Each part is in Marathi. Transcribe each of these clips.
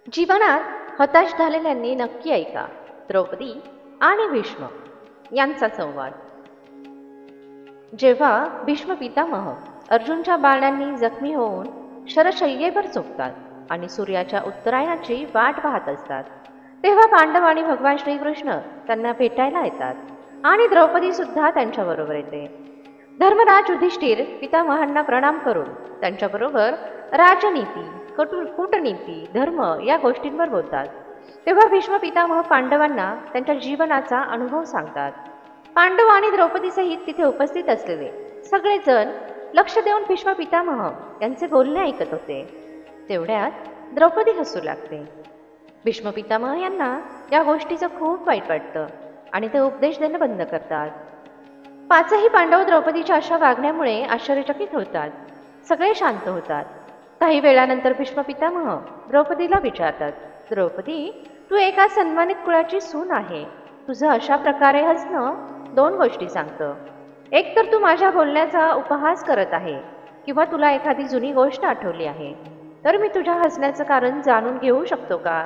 जीवनात हताश झालेल्यांनी नक्की ऐका द्रौपदी आणि भीष्म यांचा संवाद. जेव्हा भीष्म पितामह अर्जुनच्या बाणांनी जखमी होऊन शरशय्येवर झोपतात आणि सूर्याच्या उत्तरायणाची वाट पाहत असतात, तेव्हा पांडव आणि भगवान श्रीकृष्ण त्यांना भेटायला येतात आणि द्रौपदी सुद्धा त्यांच्याबरोबर येते. धर्मराज युधिष्ठिर पितामहांना प्रणाम करून त्यांच्याबरोबर राजनीती, कूटनीती, धर्म या गोष्टींवर बोलतात. तेव्हा भीष्म पितामह पांडवांना त्यांच्या जीवनाचा अनुभव सांगतात. पांडव आणि द्रौपदी सहित तिथे उपस्थित असलेले सगळेजण लक्ष देऊन भीष्म पितामह यांचे बोलणे ऐकत होते. तेवढ्यात द्रौपदी हसू लागते. भीष्म पितामह यांना या गोष्टीचं खूप वाईट वाटतं आणि ते उपदेश देणं बंद करतात. पाचही पांडव द्रौपदीच्या अशा वागण्यामुळे आश्चर्यचकित होतात. सगळे शांत होतात. काही वेळानंतर भीष्म पितामह द्रौपदीला विचारतात, द्रौपदी, तू एका सन्मानित कुळाची सून आहे. तुझं अशा प्रकारे हसणं दोन गोष्टी सांगतं. एक तर तू माझ्या बोलण्याचा उपहास करत आहे किंवा तुला एखादी जुनी गोष्ट आठवली आहे. तर मी तुझ्या हसण्याचं कारण जाणून घेऊ शकतो का?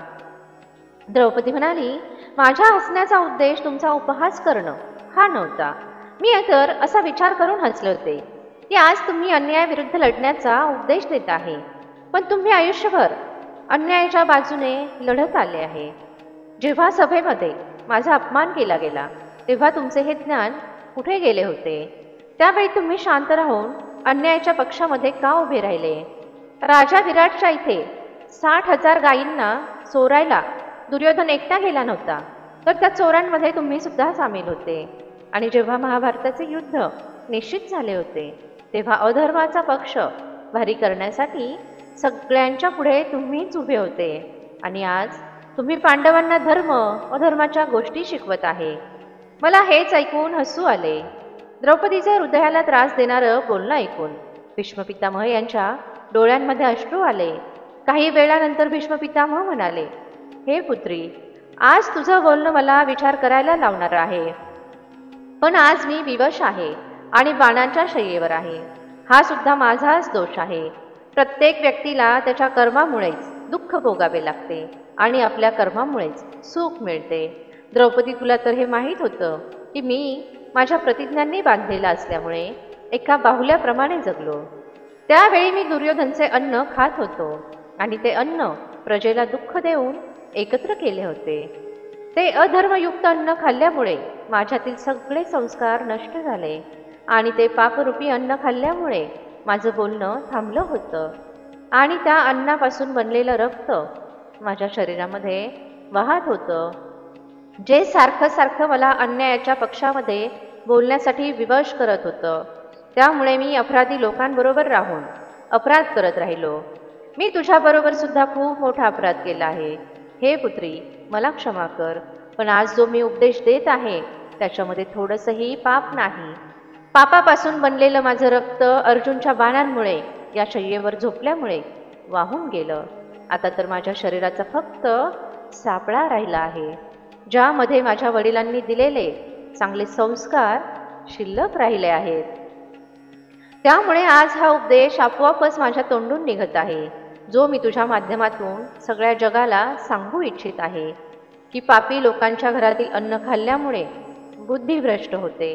द्रौपदी म्हणाली, माझ्या हसण्याचा उद्देश तुमचा उपहास करणं हा नव्हता. मी तर असा विचार करून हसले होते की आज तुम्ही अन्यायाविरुद्ध लढण्याचा उपदेश देत आहे, पण तुम्ही आयुष्यभर अन्यायाच्या बाजूने लढत आले आहे. जेव्हा सभेमध्ये माझा अपमान केला गेला तेव्हा तुमचे हे ज्ञान कुठे गेले होते? त्यावेळी तुम्ही शांत राहून अन्यायाच्या पक्षामध्ये का उभे राहिले? राजा विराटच्या इथे 60,000 गायींना चोरायला दुर्योधन एकटा गेला नव्हता, तर त्या चोरांमध्ये तुम्ही सुद्धा सामील होते. आणि जेव्हा महाभारताचे युद्ध निश्चित झाले होते तेव्हा अधर्माचा पक्ष भारी करण्यासाठी सगळ्यांच्या पुढे तुम्हीच उभे होते. आणि आज तुम्ही पांडवांना धर्म अधर्माच्या गोष्टी शिकवत आहे. मला हेच ऐकून हसू आले. द्रौपदीचे हृदयाला त्रास देणारं बोलणं ऐकून भीष्म पितामह यांच्या डोळ्यांमध्ये अश्रू आले. काही वेळानंतर भीष्म पितामह म्हणाले, हे पुत्री, आज तुझं बोलणं मला विचार करायला लावणार आहे. पण आज मी विवश आहे आणि बाणांच्या शय्येवर आहे. हा सुद्धा माझाच दोष आहे. प्रत्येक व्यक्तीला त्याच्या कर्मामुळेच दुःख भोगावे लागते आणि आपल्या कर्मामुळेच सुख मिळते. द्रौपदी, तुला तर हे माहीत होतं की मी माझ्या प्रतिज्ञांनी बांधलेला असल्यामुळे एका बाहुल्याप्रमाणे जगलो. त्यावेळी मी दुर्योधनचे अन्न खात होतो आणि ते अन्न प्रजेला दुःख देऊन एकत्र केले होते. ते अधर्मयुक्त अन्न खाल्ल्यामुळे माझ्यातील सगळे संस्कार नष्ट झाले आणि ते पापरूपी अन्न खाल्ल्यामुळे माझं बोलणं थांबलं होतं आणि त्या अन्नापासून बनलेलं रक्त माझ्या शरीरामध्ये वाहत होतं, जे सारखं सारखं मला अन्यायाच्या पक्षामध्ये बोलण्यासाठी विवश करत होतं. त्यामुळे मी अपराधी लोकांबरोबर राहून अपराध करत राहिलो. मी तुझ्याबरोबर सुद्धा खूप मोठा अपराध केला आहे. हे पुत्री, मला क्षमा कर. पण आज जो मी उपदेश देत आहे त्याच्यामध्ये थोडंसंही पाप नाही. पापापासून बनलेलं माझं रक्त अर्जुनच्या बाणांमुळे या शय्येवर झोपल्यामुळे वाहून गेलं. आता तर माझ्या शरीराचा फक्त सापळा राहिला आहे, ज्यामध्ये माझ्या वडिलांनी दिलेले चांगले संस्कार शिल्लक राहिले आहेत. त्यामुळे आज हा उपदेश आपोआपच माझ्या तोंडून निघत आहे, जो मी तुझ्या माध्यमातून सगळ्या जगाला सांगू इच्छित आहे की पापी लोकांच्या घरातील अन्न खाल्ल्यामुळे बुद्धी भ्रष्ट होते,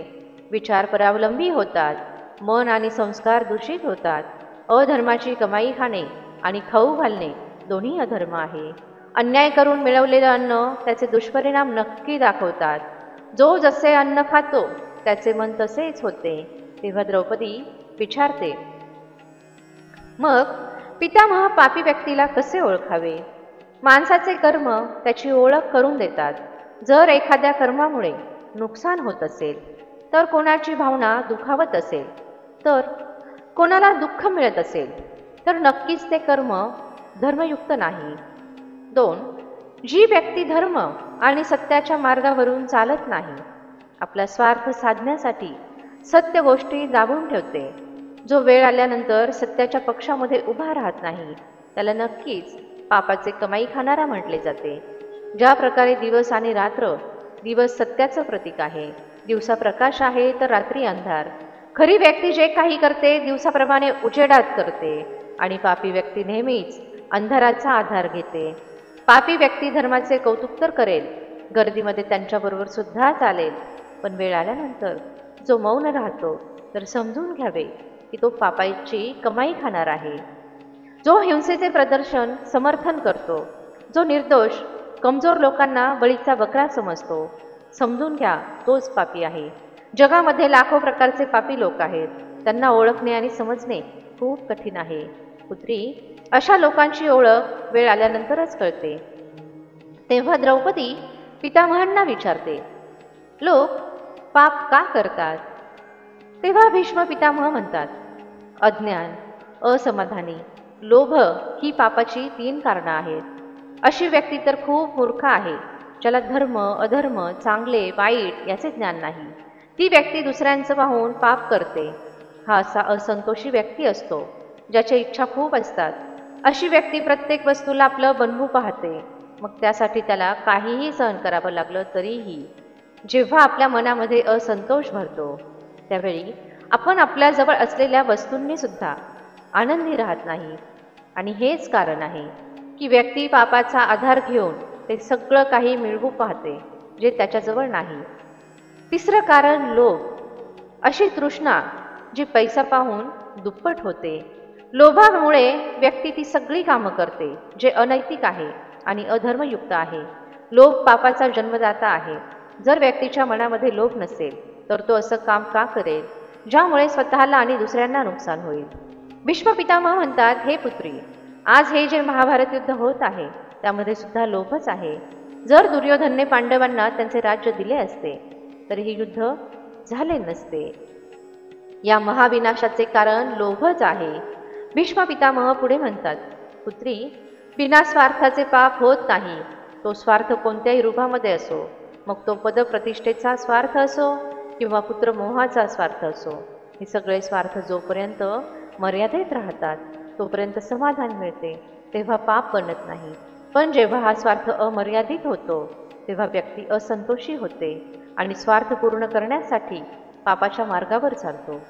विचार परावलंबी होतात, मन आणि संस्कार दूषित होतात. अधर्माची कमाई खाणे आणि खाऊ घालणे दोन्ही अधर्म आहे. अन्याय करून मिळवलेलं अन्न त्याचे दुष्परिणाम नक्की दाखवतात. जो जसे अन्न खातो त्याचे मन तसेच होते. तेव्हा द्रौपदी विचारते, मग पितामह पापी व्यक्तीला कसे ओळखावे? माणसाचे कर्म त्याची ओळख करून देतात. जर एखाद्या कर्मामुळे नुकसान होत असेल, तर कोणाची भावना दुखावत असेल, तर कोणाला दुःख मिळत असेल, तर नक्कीच ते कर्म धर्मयुक्त नाही. 2. जी व्यक्ती धर्म आणि सत्याच्या मार्गावरून चालत नाही, आपला स्वार्थ साधण्यासाठी सत्य गोष्टी दाबून ठेवते, जो वेळ आल्यानंतर सत्याच्या पक्षामध्ये उभा राहत नाही, त्याला नक्कीच पापाचे कमाई खाणारा म्हटले जाते. ज्या प्रकारे दिवस आणि रात्र, दिवस सत्याचं प्रतीक आहे, दिवसा प्रकाश आहे तर रात्री अंधार. खरी व्यक्ती जे काही करते दिवसाप्रमाणे उजेडात करते आणि पापी व्यक्ती नेहमीच अंधाराचा आधार घेते. पापी व्यक्ती धर्माचे कौतुक तर करेल, गर्दीमध्ये त्यांच्याबरोबर सुद्धा चालेल, पण वेळ आल्यानंतर जो मौन राहतो तर समजून घ्यावे की तो पापाची कमाई खाणार आहे. जो हिंसेचे प्रदर्शन समर्थन करतो, जो निर्दोष कमजोर लोकांना बळीचा बकरा समजतो, समजून घ्या तोच पापी आहे. जगामध्ये लाखो प्रकारचे पापी लोक आहेत. त्यांना ओळखणे आणि समजणे खूप कठीण आहे. पुत्री, अशा लोकांची ओळख वेळ आल्यानंतरच कळते. तेव्हा द्रौपदी पितामहांना विचारते, लोक पाप का करतात? तेव्हा भीष्म पितामह म्हणतात, अज्ञान, असमाधानी, लोभ ही पापाची 3 कारणं आहेत. अशी व्यक्ती तर खूप मूर्ख आहे, ज्याला धर्म अधर्म चांगले वाईट याचे ज्ञान नाही. ती व्यक्ती दुसऱ्यांचं पाहून पाप करते. हा असा असंतोषी व्यक्ती असतो, ज्याच्या इच्छा खूप असतात. अशी व्यक्ती प्रत्येक वस्तूला आपलं बनवू पाहते, मग त्यासाठी त्याला काहीही सहन करावं लागलं तरीही. जेव्हा आपल्या मनामध्ये असंतोष भरतो त्यावेळी आपण आपल्याजवळ असलेल्या वस्तूंनी सुद्धा आनंदी राहत नाही. आणि हेच कारण आहे की व्यक्ती पापाचा आधार घेऊन ते सगळं काही मिळवू पाहते जे त्याच्याजवळ नाही. 3रं कारण लोभ, अशी तृष्णा जी पैसा पाहून दुप्पट होते. लोभामुळे व्यक्ती ती सगळी कामं करते जे अनैतिक आहे आणि अधर्मयुक्त आहे. लोभ पापाचा जन्मदाता आहे. जर व्यक्तीच्या मनामध्ये लोभ नसेल तर तो असं काम का करेल ज्यामुळे स्वतःला आणि दुसऱ्यांना नुकसान होईल? भीष्म पितामह म्हणतात, हे पुत्री, आज हे जे महाभारत युद्ध होत आहे त्यामध्ये सुद्धा लोभच आहे. जर दुर्योधनने पांडवांना त्यांचे राज्य दिले असते तर हे युद्ध झाले नसते. या महाविनाशाचे कारण लोभच आहे. भीष्म पितामह पुढे म्हणतात, पुत्री, बिना स्वार्थाचे पाप होत नाही. तो स्वार्थ कोणत्याही रूपामध्ये असो, मग तो पदप्रतिष्ठेचा स्वार्थ असो किंवा पुत्रमोहाचा स्वार्थ असो. हे सगळे स्वार्थ जोपर्यंत मर्यादेत राहतात तोपर्यंत समाधान मिळते, तेव्हा पाप बनत नाही. पण जेव्हा हा स्वार्थ अमर्यादित होतो तेव्हा व्यक्ती असंतोषी होते आणि स्वार्थ पूर्ण करण्यासाठी पापाच्या मार्गावर चालतो.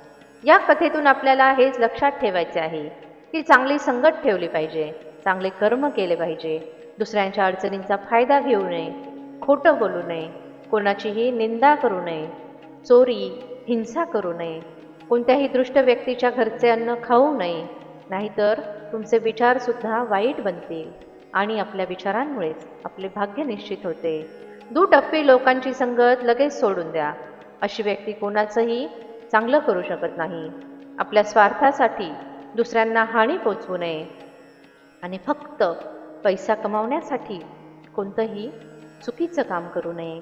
या कथेतून आपल्याला हेच लक्षात ठेवायचे आहे की चांगली संगत ठेवली पाहिजे, चांगले कर्म केले पाहिजे, दुसऱ्यांच्या अडचणींचा फायदा घेऊ नये, खोटं बोलू नये, कोणाचीही निंदा करू नये, चोरी हिंसा करू नये, कोणत्याही दृष्ट व्यक्तीच्या घरचे अन्न खाऊ नये, नाहीतर तुमचे विचारसुद्धा वाईट बनतील आणि आपल्या विचारांमुळेच आपले भाग्य निश्चित होते. दुटप्पी लोकांची संगत लगेच सोडून द्या. अशी व्यक्ती कोणाचंही चांगलं करू शकत नाही. आपल्या स्वार्थासाठी दुसऱ्यांना हानी पोचवू नये आणि फक्त पैसा कमावण्यासाठी कोणतंही चुकीचं काम करू नये.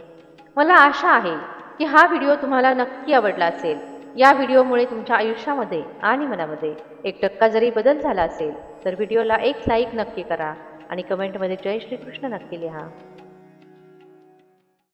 मला आशा आहे की हा व्हिडिओ तुम्हाला नक्की आवडला असेल. या व्हिडिओमुळे तुमच्या आयुष्यामध्ये आणि मनामध्ये 1% जरी बदल झाला असेल तर व्हिडिओला एक लाईक नक्की करा आणि कमेंटमध्ये जय श्रीकृष्ण नक्की लिहा.